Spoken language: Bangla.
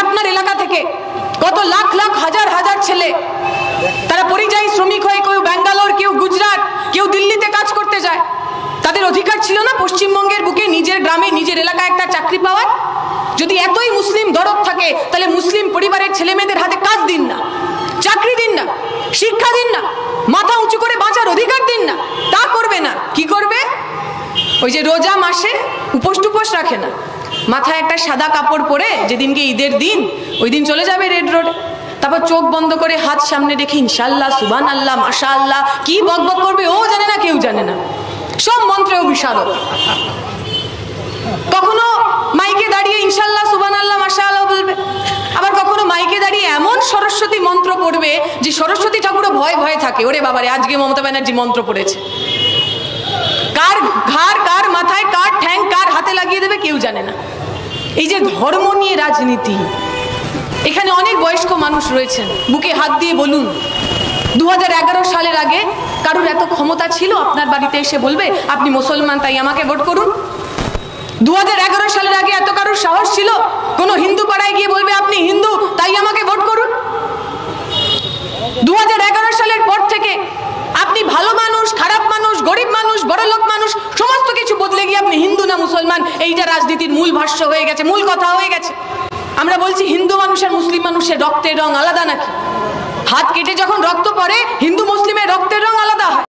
আপনার এলাকা থেকে কত লাখ লাখ হাজার হাজার ছেলে তারা পরিযায়ী শ্রমিক হয়ে কেউ ব্যাঙ্গালোর, কেউ গুজরাট, কেউ দিল্লিতে কাজ করতে যায়। তাদের অধিকার ছিল না পশ্চিমবঙ্গের বুকে নিজের গ্রামে নিজের এলাকায় একটা চাকরি পাওয়ার? যদি এতই মুসলিম দরদ থাকে তাহলে মুসলিম পরিবারের ছেলে মেয়েদের হাতে কাজ দিন না, চাকরি দিন না, শিক্ষা দিন না, মাথা উঁচু করে বাঁচার অধিকার দিন না। তা করবে না, কি করবে? ওই যে রোজা মাসে উপোস টুপোস রাখে না, মাথায় একটা সাদা কাপড় পরে যেদিনকে ঈদের দিন ওই দিন চলে যাবে রেড রোডে, তারপর চোখ বন্ধ করে হাত সামনে রেখে ইনশাআল্লাহ, সুবহান আল্লাহ, মাশা আল্লাহ, কি বকবক করবে ও জানে না, কেউ জানে না, সব মন্ত্রেও বিশারদ। কখনো মাইকে দাঁড়িয়ে ইনশাআল্লাহ, সুবহান আল্লাহ, মাশা আল্লাহ বলবে, আবার কখনো মাইকে দাঁড়িয়ে এমন সরস্বতী মন্ত্র পড়বে যে সরস্বতী ঠাকুরও ভয়ে ভয়ে থাকে, ওরে বাবারে আজকে মমতা ব্যানার্জি মন্ত্র পড়েছে। কার ঘাড়, কার মাথায়, কার ঠ্যাং, কার হাতে লাগিয়ে দেবে কেউ জানে না। এই যে ধর্ম নিয়ে রাজনীতি, এখানে অনেক বয়স্ক মানুষ রয়েছেন, বুকে হাত দিয়ে বলুন 2011 সালের আগে কারুর এত ক্ষমতা ছিল আপনার বাড়িতে এসে বলবে আপনি মুসলমান তাই আমাকে ভোট করুন? 2011 সালের আগে এত কারুর সাহস ছিল কোনো হিন্দু পাড়ায় গিয়ে বলবে আপনি হিন্দু তাই আমাকে ভোট করুন? 2011 সালের পর থেকে আপনি ভালো মানুষ, খারাপ মানুষ, গরিব মানুষ, বড়লোক মানুষ, সমস্ত কিছু বদলে গিয়ে আপনি হিন্দু না মুসলমান, এইটা রাজনীতির মূল ভাষ্য হয়ে গেছে, মূল কথা হয়ে গেছে। আমরা বলছি হিন্দু মানুষের মুসলিম মানুষের রক্তের রং আলাদা নাকি? হাত কেটে যখন রক্ত পড়ে হিন্দু মুসলিমের রক্তের রং আলাদা হয়।